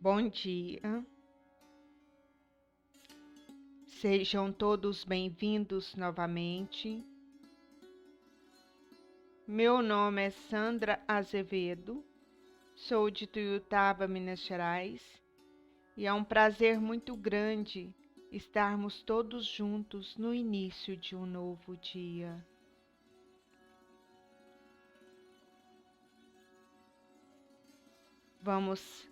Bom dia, sejam todos bem-vindos novamente. Meu nome é Sandra Azevedo, sou de Tuiutaba, Minas Gerais, e é um prazer muito grande estarmos todos juntos no início de um novo dia. Vamos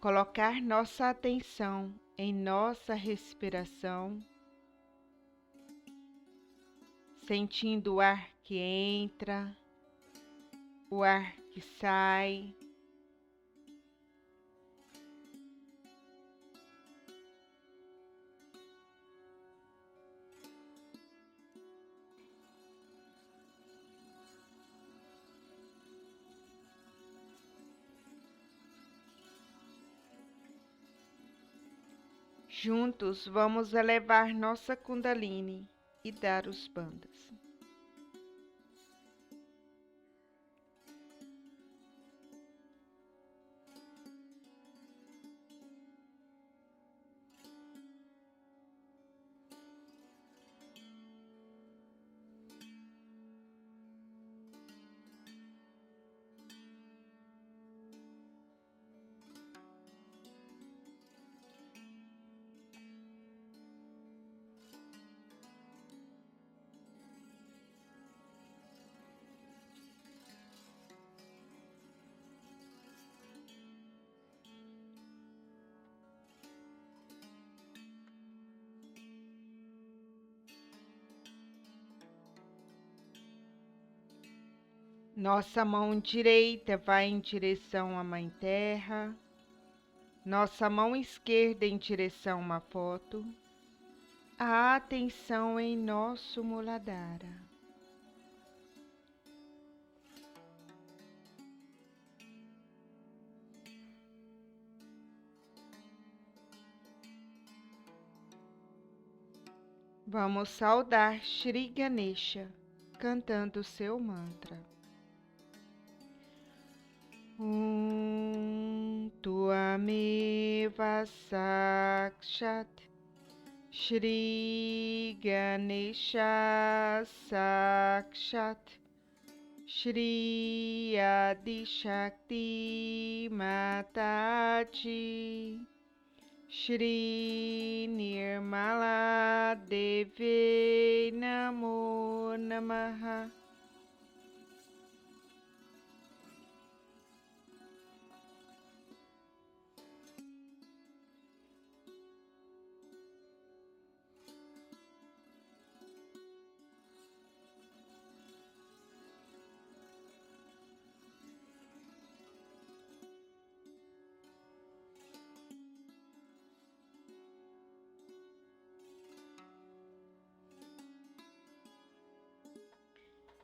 colocar nossa atenção em nossa respiração, sentindo o ar que entra, o ar que sai. Juntos vamos elevar nossa Kundalini e dar os bandas. Nossa mão direita vai em direção à Mãe Terra, nossa mão esquerda em direção a uma foto, a atenção em nosso Muladhara. Vamos saudar Shri Ganesha, cantando seu mantra. Tuameva Sakshat Shri Ganesha Sakshat Shri Adi Shakti Mataji Shri Nirmala Devi Namo Namaha.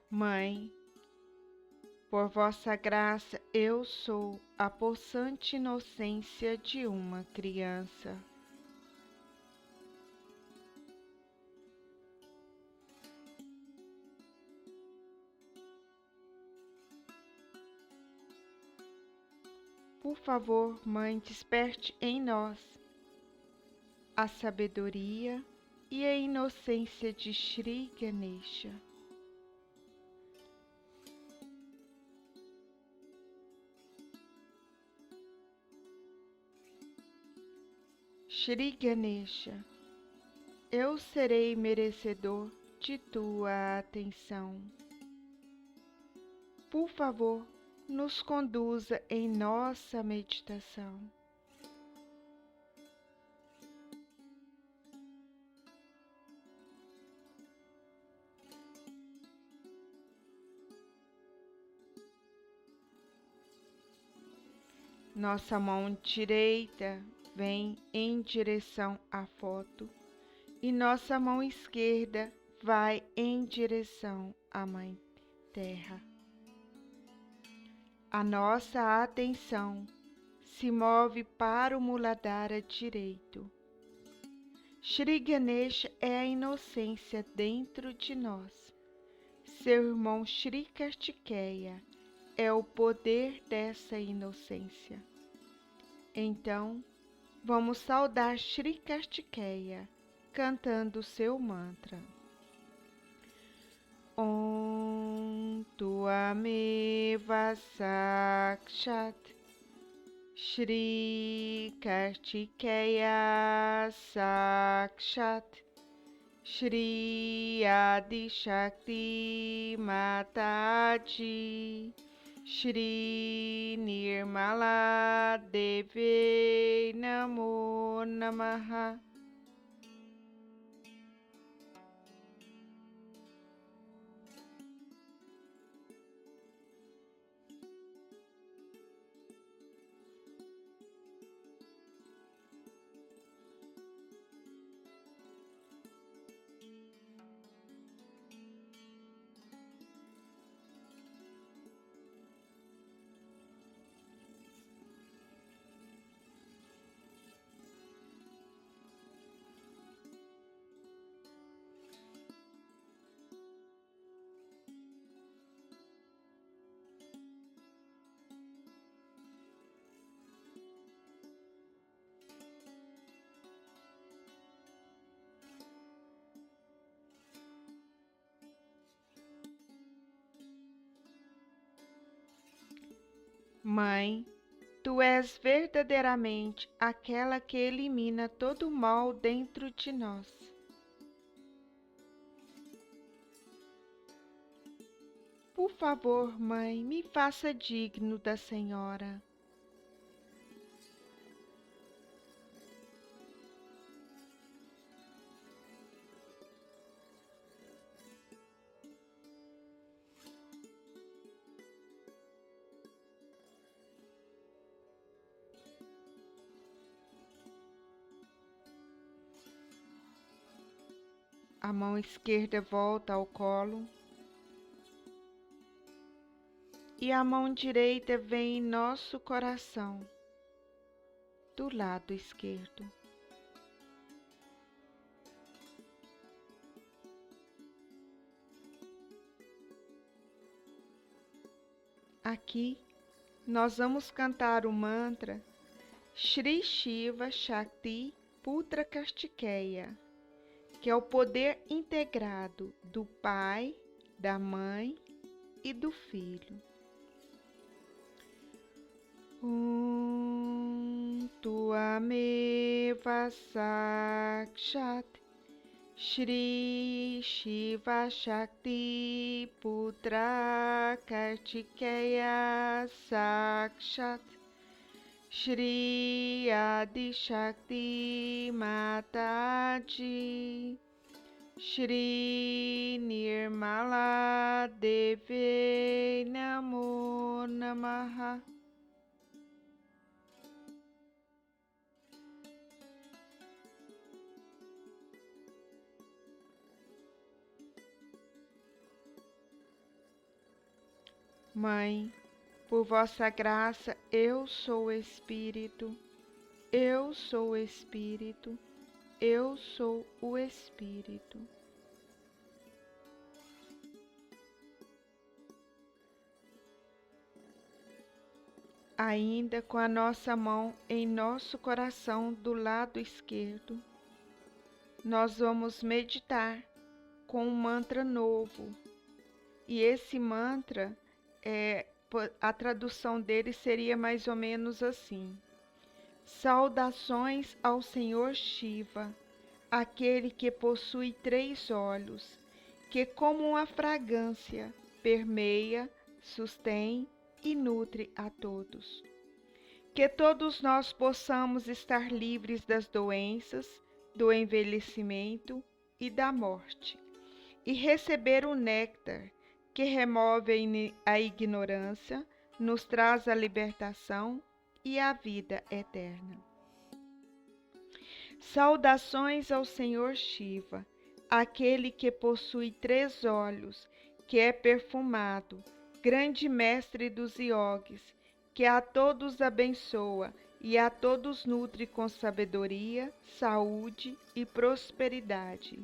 Mãe, por vossa graça eu sou a possante inocência de uma criança. Por favor, Mãe, desperte em nós a sabedoria e a inocência de Shri Ganesha. Shri Ganesha, eu serei merecedor de tua atenção. Por favor, nos conduza em nossa meditação. Nossa mão direita vem em direção à foto e nossa mão esquerda vai em direção à Mãe Terra. A nossa atenção se move para o Muladhara direito. Shri Ganesha é a inocência dentro de nós. Seu irmão Shri Kartikeya é o poder dessa inocência. Então, vamos saudar Shri Kartikeya, cantando seu mantra. Om Tuameva Sakshat Shri Kartikeya Sakshat Shri Adi Shakti Mataji Shri Nirmala Deve Namo Namaha. Mãe, tu és verdadeiramente aquela que elimina todo o mal dentro de nós. Por favor, Mãe, me faça digno da Senhora. A mão esquerda volta ao colo e a mão direita vem em nosso coração, do lado esquerdo. Aqui, nós vamos cantar o mantra Shri Shiva Shakti Putra Kartikeya, que é o poder integrado do pai, da mãe e do filho. Om Tuameva Sakshat Shri Shiva Shakti Putra Kartikeya Sakshat Shri Adi Shakti Mataji Shri Nirmala Deve Namo Namaha. Mãe, por vossa graça, eu sou Espírito, eu sou Espírito, eu sou o Espírito. Ainda com a nossa mão em nosso coração do lado esquerdo, nós vamos meditar com um mantra novo. E esse mantra, a tradução dele seria mais ou menos assim: saudações ao Senhor Shiva, aquele que possui 3 olhos, que como uma fragrância permeia, sustém e nutre a todos. Que todos nós possamos estar livres das doenças, do envelhecimento e da morte, e receber o néctar que remove a ignorância, nos traz a libertação e a vida eterna. Saudações ao Senhor Shiva, aquele que possui 3 olhos, que é perfumado, grande mestre dos iogues, que a todos abençoa e a todos nutre com sabedoria, saúde e prosperidade.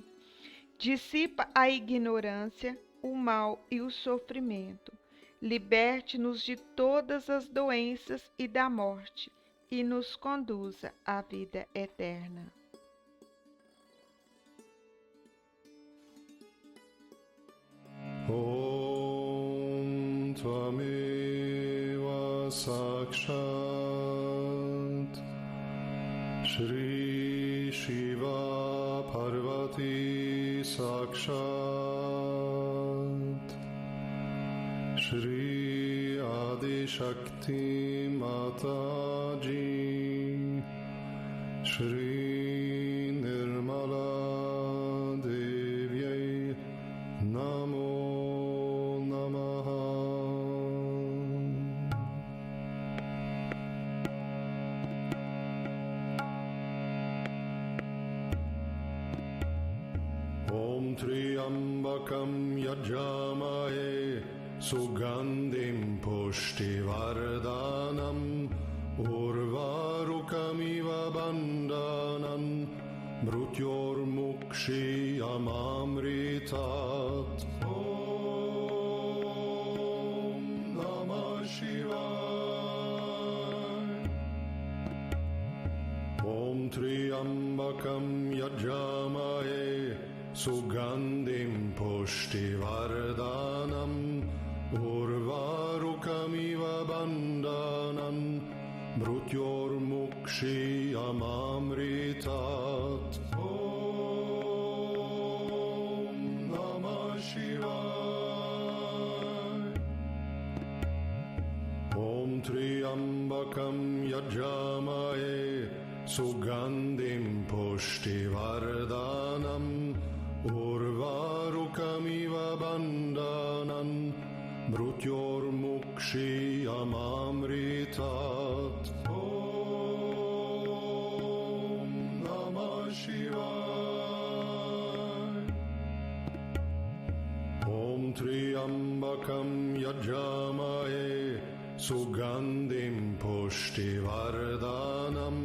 Dissipa a ignorância, o mal e o sofrimento. Liberte-nos de todas as doenças e da morte, e nos conduza à vida eterna. Om Tvameva Sakshat Shri Shiva Parvati Sakshat Shri Adi Shakti Mataji Shri Nirmala Devyai Namo Namaha. Om Triambakam Yajamahe Sugandhim Pushtivardhanam Urvarukamiva Bandhanan Mrutyurmukshiyamamritat. Om Namah Shivaya. Om Triambakam Yajamahe Sugandhim Pushtivardhanam Urvarukamiva Bandhanan Mrutyurmukshiyamamritat. Om Namah Shivaya. Om Triambakam Yajamahe Sugandhim Pushtivardhanam Urvarukamiva Bandhanan Mrutyurmukshiyamamritat. Om Namah Shivaya. Om Triambakam Yajamahe Sugandhim Pushtivardhanam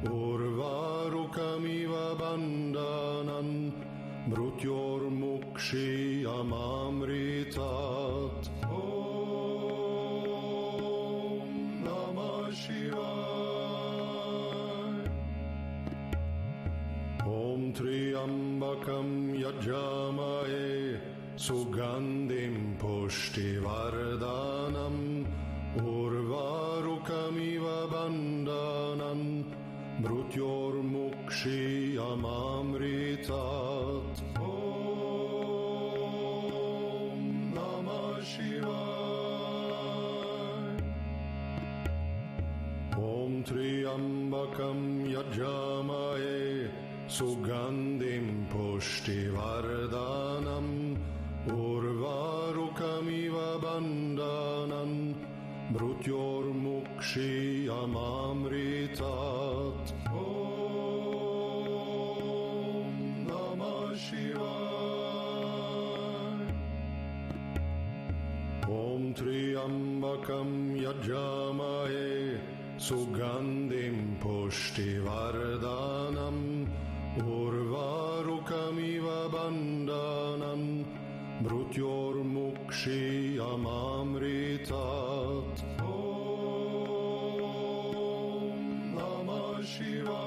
Urvarukamiva Bandhanan Mrutyurmukshiyamamritat. Om Namah Shivaya. Om Triambakam Yajamahe Sugandhim Pushtivardhanam Urvarukamiva Bandhanan Mrutyurmukshiyamamritat. Om Namah Shivaya. Om Triambakam Yajamahe Sugandhim Pushtivardhanam Urvarukamiva Bandhanan Mrutyurmukshiyamamritat. Om Namah Shivaya. Om Triambakam Yajamahe Sugandhim Pushtivardhanam Urvarukamiva Bandhanan Mrutyurmukshiyamamritat. Om Namah Shivaya.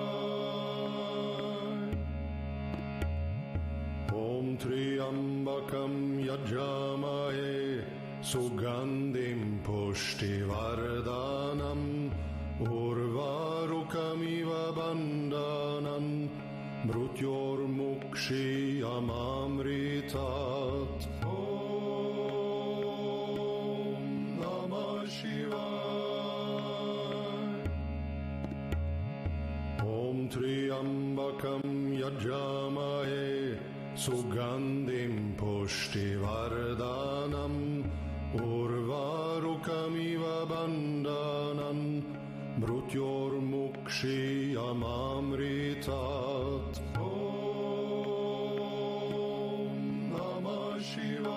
Om Triambakam Yajamahe Sugandhim Pushtivardhanam Urvarukamiva Bandhanan Mrutyurmukshiyamamritat. Om Namah Shivaya. Om Triambakam Yajamahe Sugandhim Pushtivardhanam Urvarukamiva Bandhanan Mrutyurmukshiyamamritat. Om Namah Shivaya.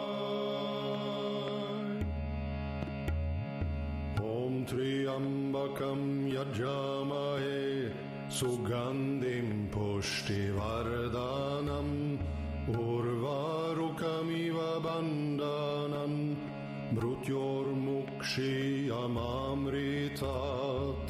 Om Triambakam Yajamahe Sugandhim Pushtivardhanam Urvarukamiva Bandhanan Mrutyurmukshiyamamritat.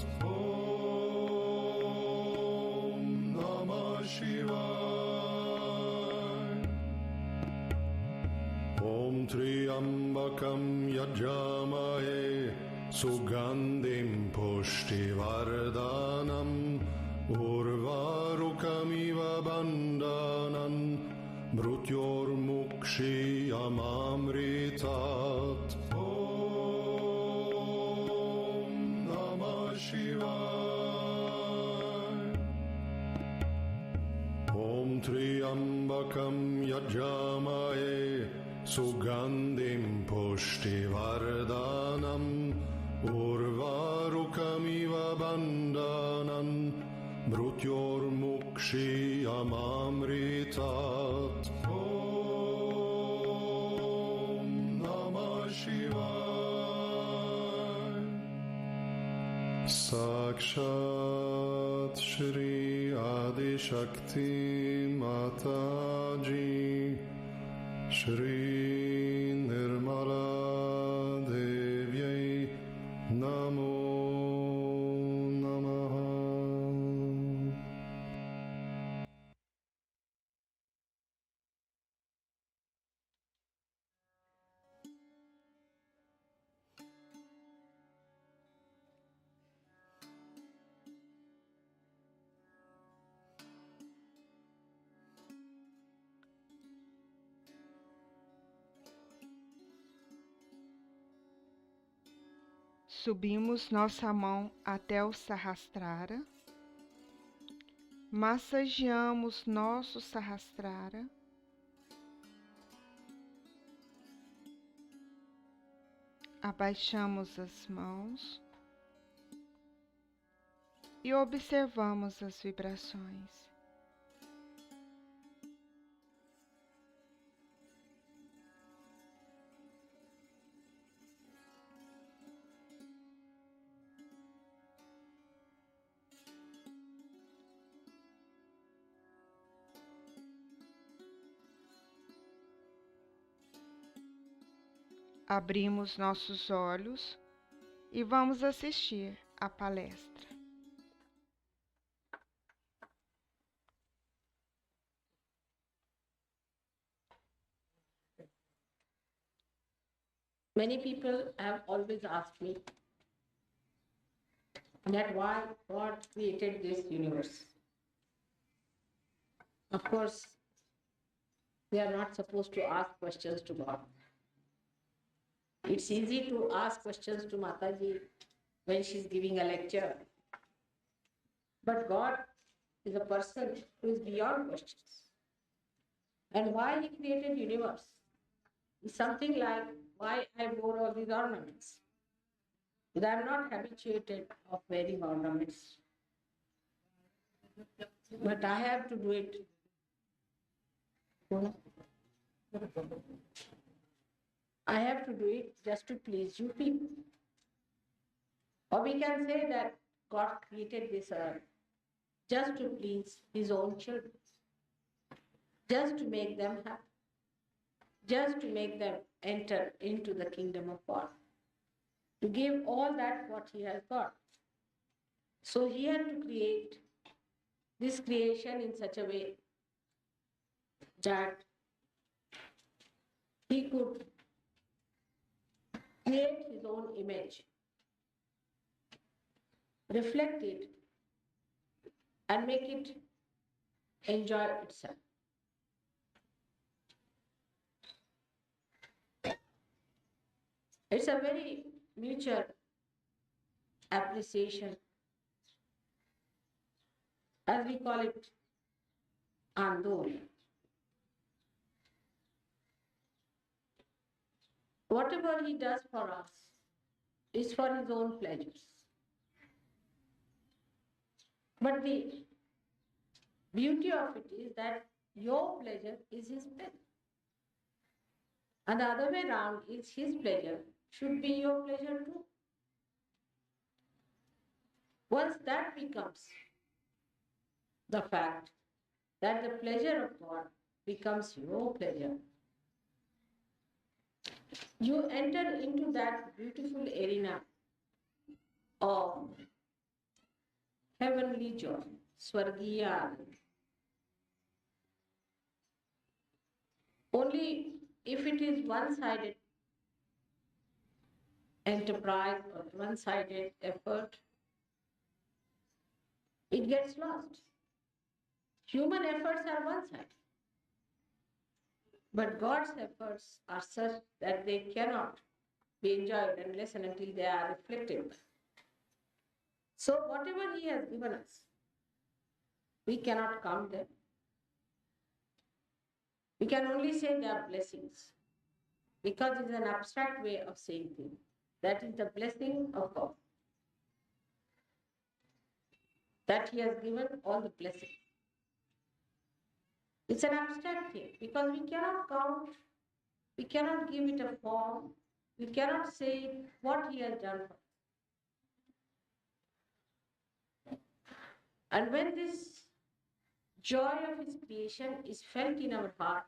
Om Triambakam Yajamahe Sugandhim Pushtivardhanam Urvarukamiva Bandhanan Mrityormukshiyamamritat. Om Namah Shivaya. Om Triambakam Yajamahe Sugandhim Pushtivardhanam Urvarukamiva Bandhanan Mrityormukshiyamamritat. Om Namah Shivaya. Sakshat Shri Adi Shakti Mataji Shri Nirmala Devyai Namo Namaha. Subimos nossa mão até o Sahasrara, massageamos nosso Sahasrara, abaixamos as mãos e observamos as vibrações. Abrimos nossos olhos e vamos assistir à palestra. Many people have always asked me that why God created this universe. Of course, we are not supposed to ask questions to God. It's easy to ask questions to Mataji when she's giving a lecture. But God is a person who is beyond questions. And why He created universe is something like why I wore all these ornaments. But I'm not habituated of wearing ornaments. But I have to do it. I have to do it just to please you people. Or we can say that God created this earth just to please His own children, just to make them happy, just to make them enter into the kingdom of God, to give all that what He has got. So He had to create this creation in such a way that He could create His own image, reflect it, and make it enjoy itself. It's a very mutual appreciation, as we call it, andol. Whatever He does for us is for His own pleasures. But the beauty of it is that your pleasure is His pleasure. And the other way around is His pleasure should be your pleasure too. Once that becomes the fact that the pleasure of God becomes your pleasure, you enter into that beautiful arena of heavenly joy, Swargiya. Only if it is one-sided enterprise or one-sided effort, it gets lost. Human efforts are one-sided. But God's efforts are such that they cannot be enjoyed unless and until they are reflected. So whatever He has given us, we cannot count them. We can only say they are blessings, because it is an abstract way of saying things. That is the blessing of God. That He has given all the blessings. It's an abstract thing because we cannot count, we cannot give it a form, we cannot say what He has done for us. And when this joy of His creation is felt in our heart,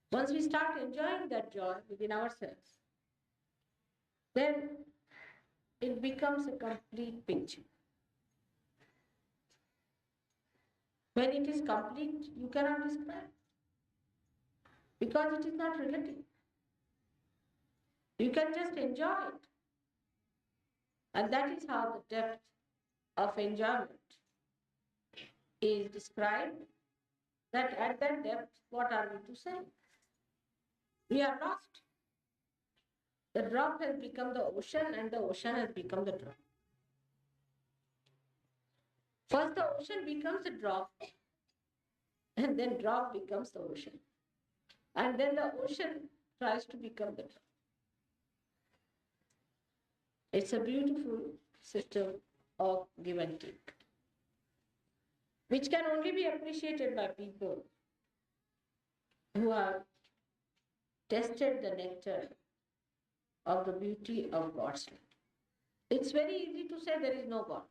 once we start enjoying that joy within ourselves, then it becomes a complete picture. When it is complete, you cannot describe because it is not relative. You can just enjoy it. And that is how the depth of enjoyment is described, that at that depth, what are we to say? We are lost. The drop has become the ocean and the ocean has become the drop. First the ocean becomes a drop and then drop becomes the ocean. And then the ocean tries to become the drop. It's a beautiful system of give and take, which can only be appreciated by people who have tested the nectar of the beauty of God's love. It's very easy to say there is no God.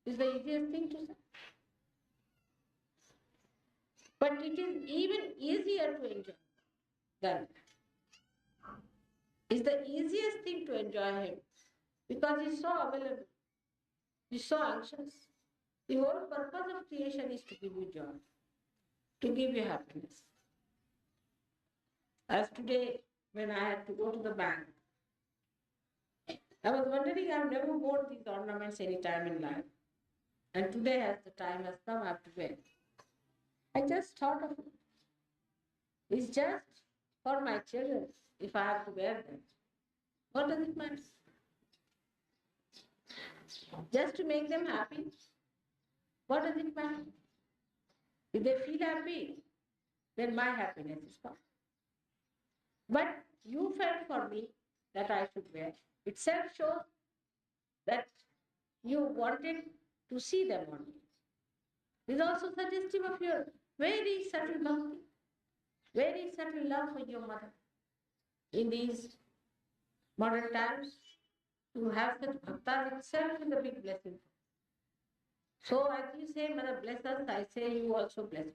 It's the easiest thing to say. But it is even easier to enjoy than it's the easiest thing to enjoy Him because He's so available. He's so anxious. The whole purpose of creation is to give you joy, to give you happiness. As today, when I had to go to the bank, I was wondering, I've never worn these ornaments any time in life. And today, as the time has come, I have to wear it. I just thought of it. It's just for my children, if I have to wear them. What does it matter? Just to make them happy. What does it matter? If they feel happy, then my happiness is gone. But you felt for me that I should wear. Itself shows that you wanted to see them on me. It is also suggestive of your very subtle bhakti, very subtle love for your mother. In these modern times, to have such bhakta itself is a big blessing. So as you say, Mother, bless us, I say you also bless me.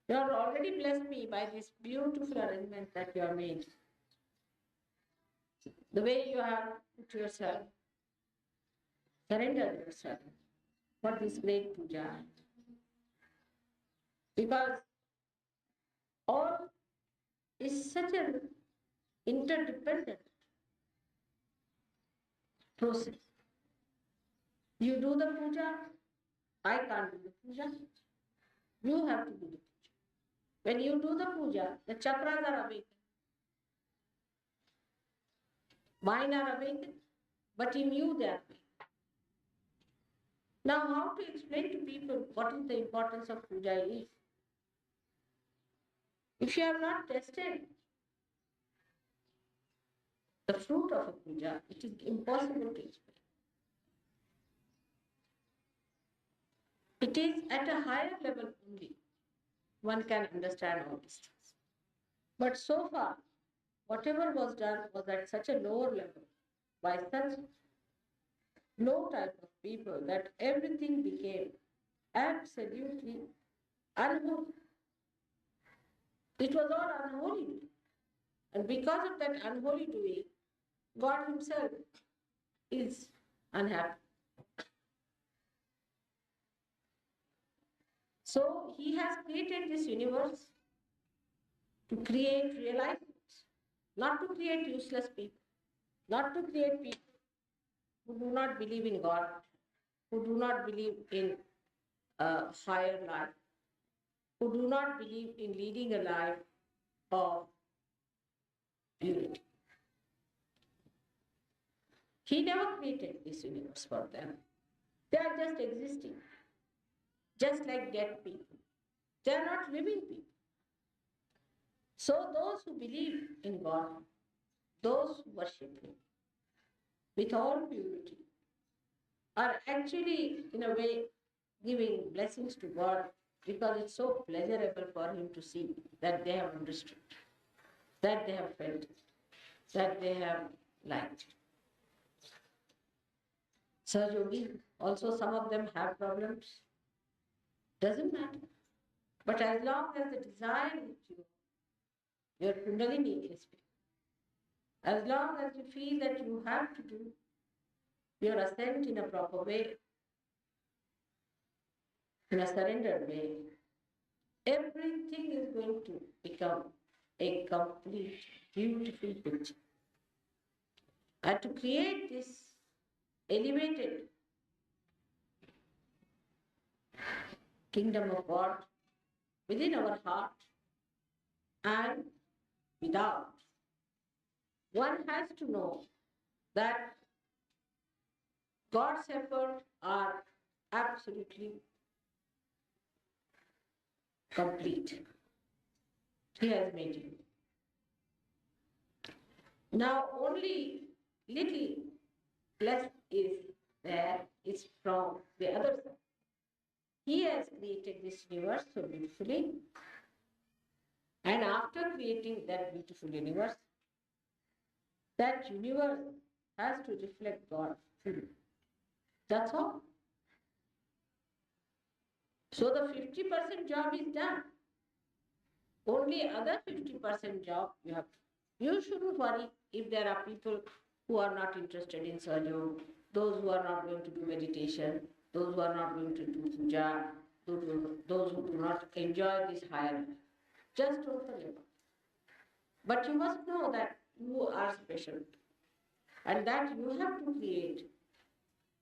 You have already blessed me by this beautiful arrangement that you have made. The way you have put yourself, surrendered yourself for this great puja. Because all is such an interdependent process. You do the puja, I can't do the puja. You have to do the puja. When you do the puja, the chakras are awakened. Mine are awakened, but in you they are awakened. Now, how to explain to people what is the importance of puja is? If you have not tested the fruit of a puja, it is impossible to explain. It is at a higher level only one can understand all these things. But so far, whatever was done was at such a lower level by such low type of people that everything became absolutely unholy. It was all unholy. And because of that unholy doing, God Himself is unhappy. So He has created this universe to create realizations, not to create useless people, not to create people who do not believe in God, who do not believe in a higher life, who do not believe in leading a life of unity. He never created this universe for them. They are just existing, just like dead people. They are not living people. So those who believe in God, those who worship Him with all purity, are actually, in a way, giving blessings to God because it's so pleasurable for Him to see that they have understood, that they have felt, that they have liked. Sahaja, also some of them have problems. Doesn't matter. But as long as the desire is pure, your Kundalini is pure. As long as you feel that you have to do your ascent in a proper way, in a surrendered way, everything is going to become a complete, beautiful picture. And to create this elevated kingdom of God within our heart and without, one has to know that God's efforts are absolutely complete. He has made you. Now only little less is there is from the other side. He has created this universe so beautifully, and after creating that beautiful universe, that universe has to reflect God fully. That's all. So the 50% job is done. Only other 50% job you have. You shouldn't worry if there are people who are not interested in Sejam, those who are not going to do meditation, those who are not going to do puja, those who do not enjoy this higher life. Just don't worry about it. But you must know that you are special and that you have to create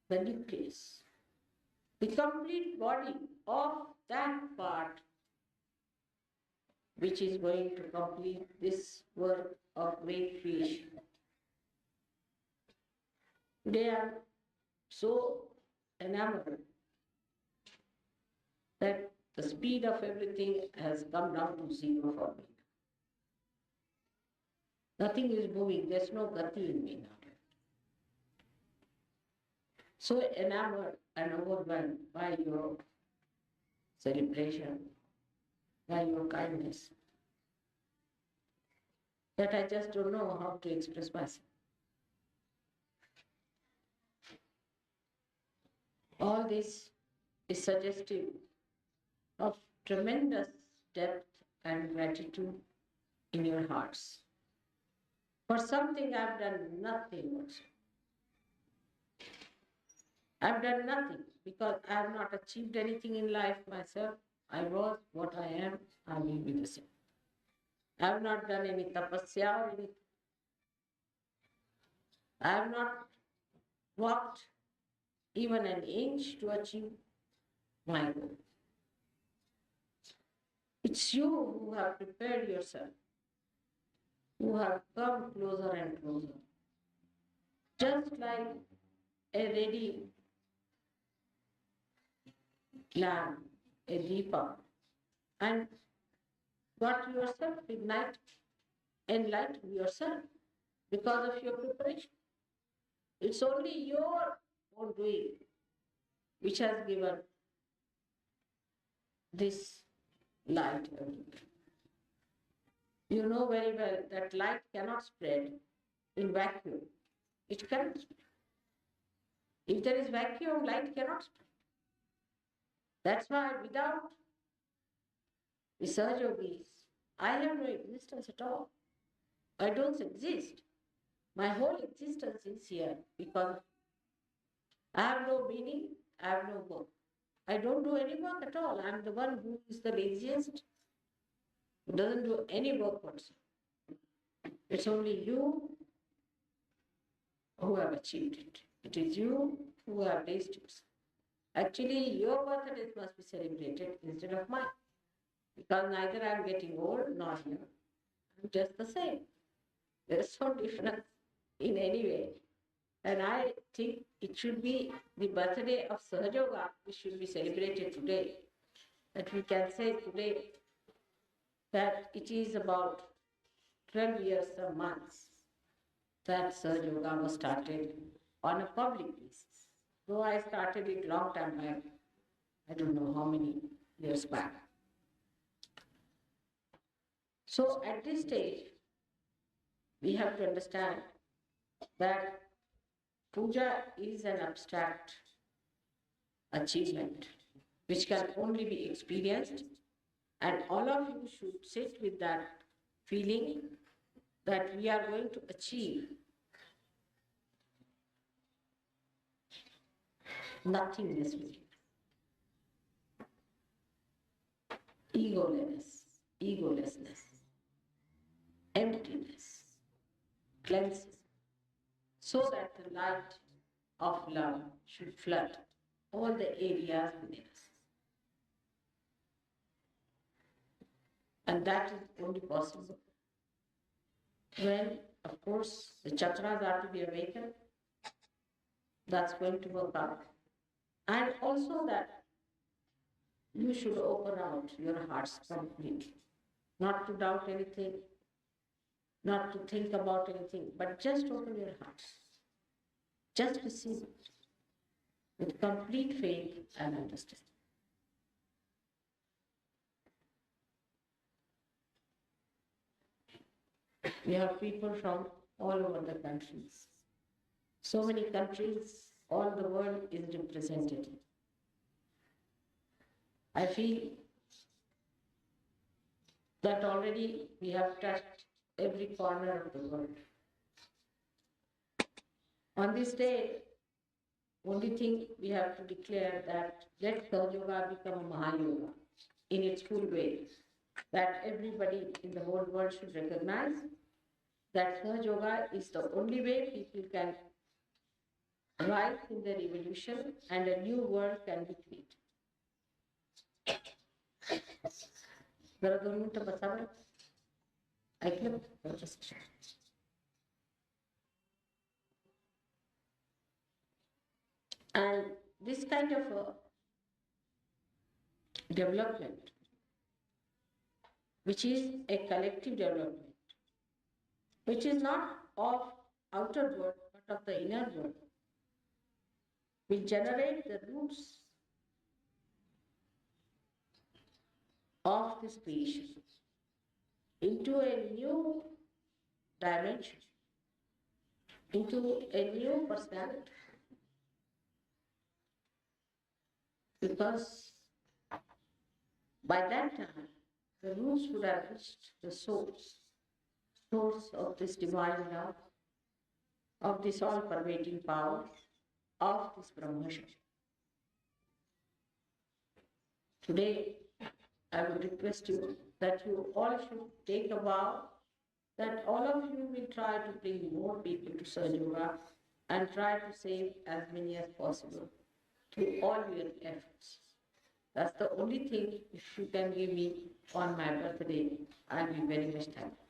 the nucleus, the complete body of that part which is going to complete this work of great creation. Today I am so enamored that the speed of everything has come down to zero for me. Nothing is moving, there's no gati in me now. So enamored and overwhelmed by your celebration, by your kindness, that I just don't know how to express myself. All this is suggestive of tremendous depth and gratitude in your hearts. For something I've done nothing also. I've done nothing because I have not achieved anything in life myself. I was what I am, I will be the same. I have not done any tapasya or anything. I have not walked even an inch to achieve my goal. It's you who have prepared yourself, who have come closer and closer. Just like a ready lamp, a deepa, and got yourself enlighten yourself because of your preparation. It's only your own doing which has given this light everywhere. You know very well that light cannot spread in vacuum. It cannot spread. If there is vacuum, light cannot spread. That's why without the Sahajogis, I have no existence at all. I don't exist. My whole existence is here because I have no meaning, I have no work. I don't do any work at all. I'm the one who is the laziest. who doesn't do any work whatsoever. It's only you who have achieved it. It is you who have raised yourself. Actually, your birthdays must be celebrated instead of mine. Because neither I'm getting old nor young. I'm just the same. There's no difference in any way. And I think it should be the birthday of Sahaja, which should be celebrated today. That we can say today that it is about 12 years a month that Sahaja was started on a public basis. Though I started it long time back, I don't know how many years back. So at this stage, we have to understand that puja is an abstract achievement which can only be experienced, and all of you should sit with that feeling that we are going to achieve nothingness with you. Egolessness, emptiness, cleansing, so that the light of love should flood all the areas within us. And that is only possible when, of course, the chakras are to be awakened. That's going to work out. And also that you should open out your hearts completely. Not to doubt anything, not to think about anything, but just open your hearts. Just receive it with complete faith and understanding. We have people from all over the countries. So many countries, all the world is represented. I feel that already we have touched every corner of the world. On this day, only thing we have to declare that let Sahaja become a Mahayoga in its full way, that everybody in the whole world should recognize that Sahaja is the only way people can rise in their evolution and a new world can be created. जरा 2 मिनिटं बसावं. ऐकलं? And this kind of a development, which is a collective development, which is not of outer world but of the inner world, will generate the roots of this creation into a new dimension, into a new personality. Because by that time, the roots would have reached the source of this divine love, of this all-pervading power, of this Brahma. Today, I would request you that you all should take a vow that all of you will try to bring more people to Sahaja and try to save as many as possible through all your efforts. That's the only thing, if you can give me on my birthday, I'll be very much thankful.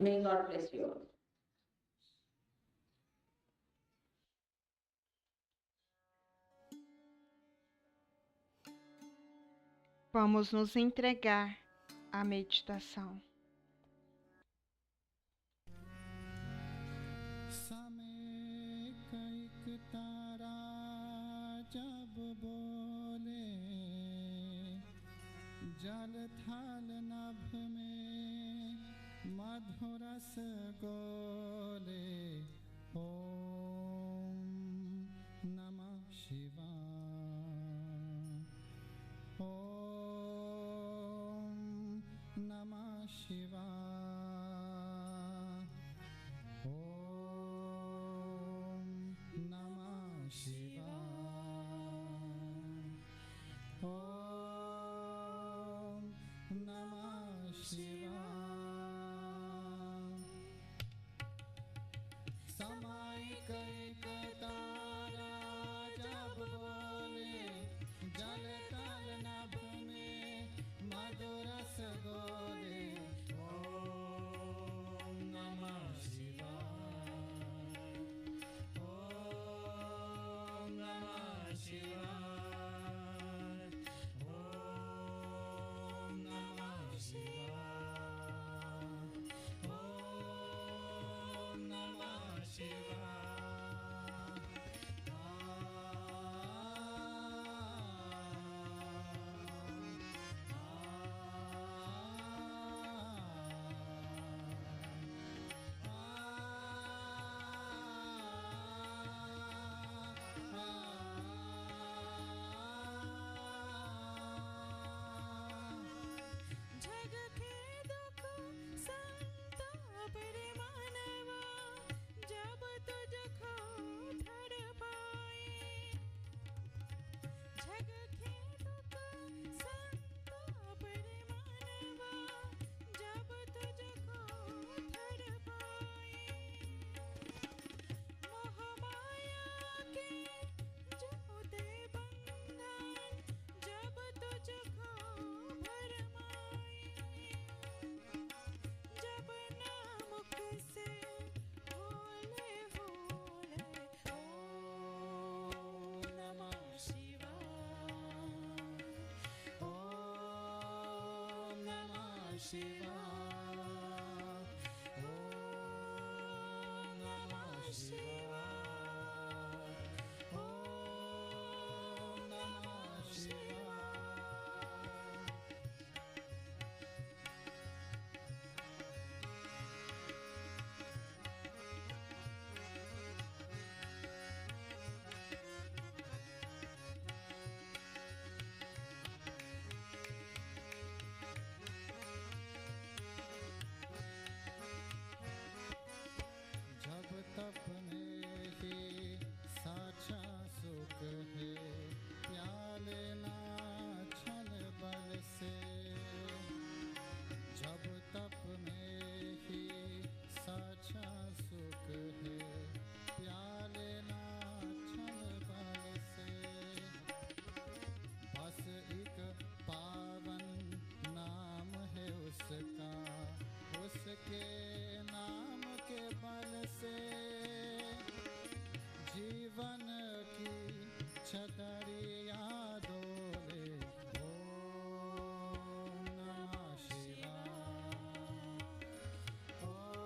May God bless you all. Vamos nos entregar à meditação. जल थाल नभ में मधुरस गोले ओम नमः शिवाय ओम नमः शिवाय ओम नमः शिवाय ओम तप में ही साचा सुख है, प्याले ना छल बल से। जब तप में ही साचा सुख है, प्याले ना छल बल से। बस एक पावन नाम है उसका, उसके नाम के बल से जीवन की छतरिया डोले। ओम नमः शिवाय, ओम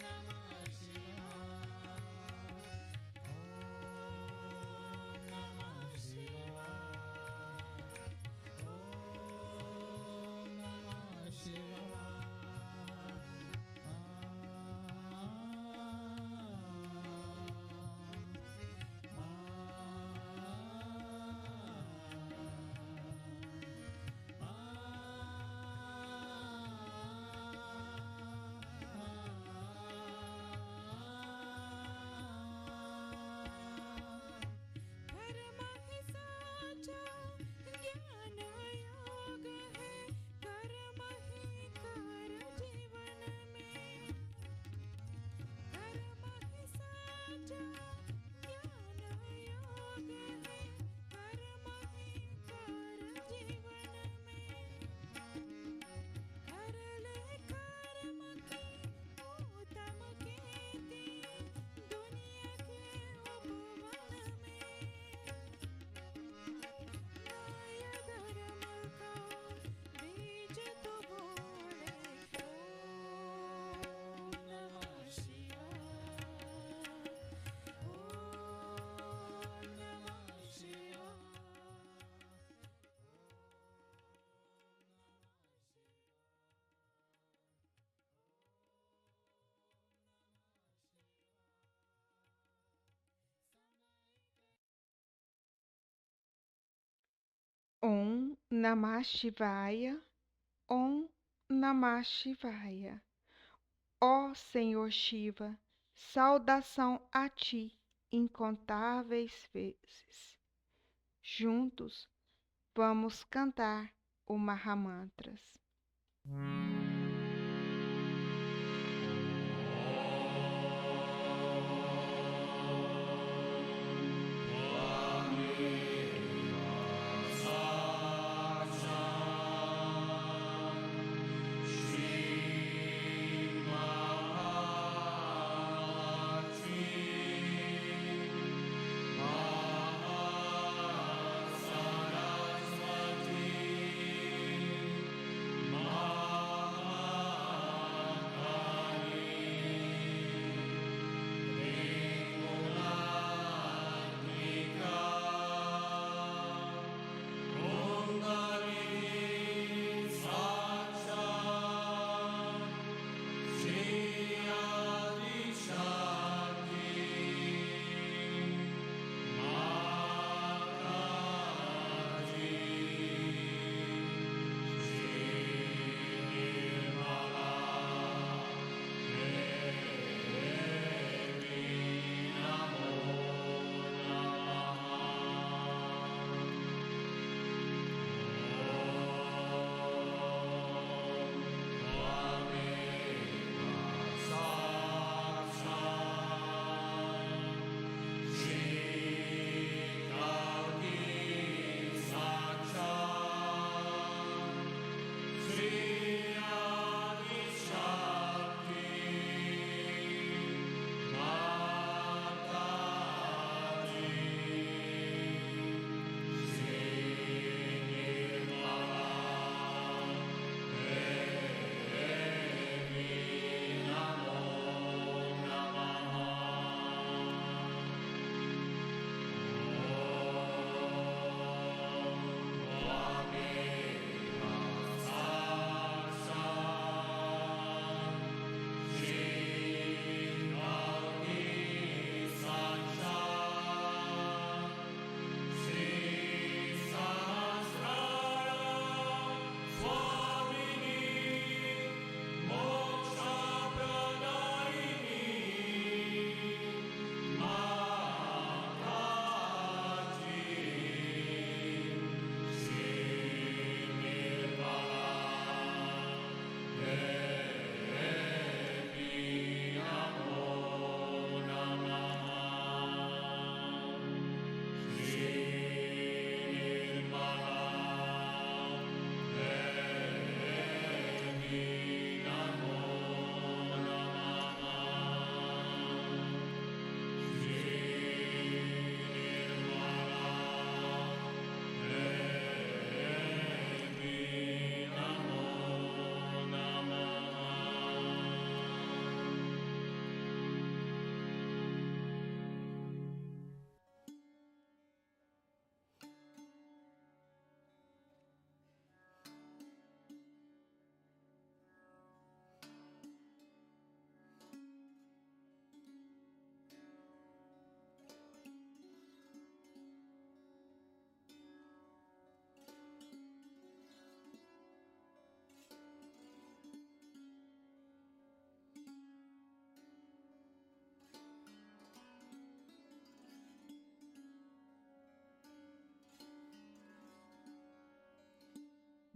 नमः शिवाय, ओम नमः शिवाय, ओम नमः शिवाय। Om Namah Shivaya, Om Namah Shivaya. Ó Senhor Shiva, saudação a ti incontáveis vezes. Juntos vamos cantar o Mahamantras. Maha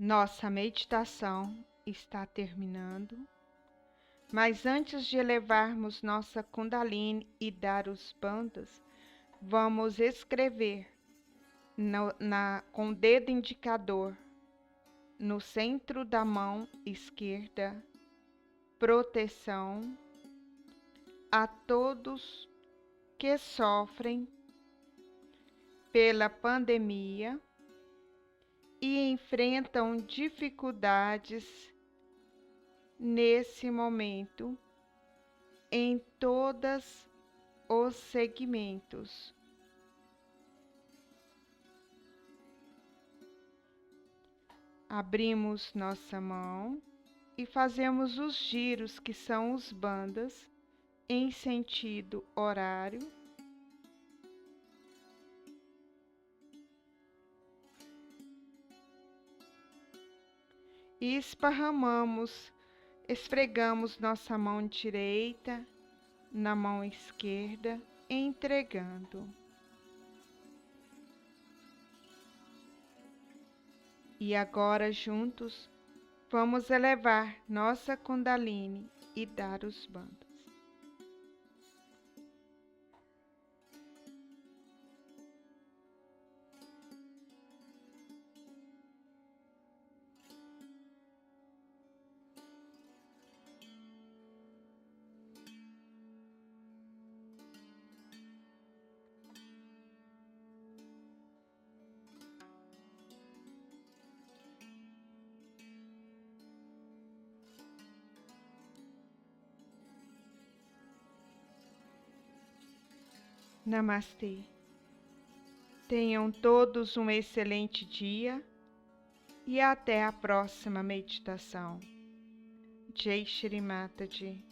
Nossa meditação está terminando, mas antes de elevarmos nossa Kundalini e dar os bandhas, vamos escrever com o dedo indicador no centro da mão esquerda: proteção a todos que sofrem pela pandemia e enfrentam dificuldades nesse momento em todos os segmentos. Abrimos nossa mão e fazemos os giros, que são os bandhas, em sentido horário. E esfregamos nossa mão direita na mão esquerda, entregando. E agora, juntos, vamos elevar nossa Kundalini e dar os bandhas. Namastê. Tenham todos um excelente dia e até a próxima meditação. Jai Shri Mataji.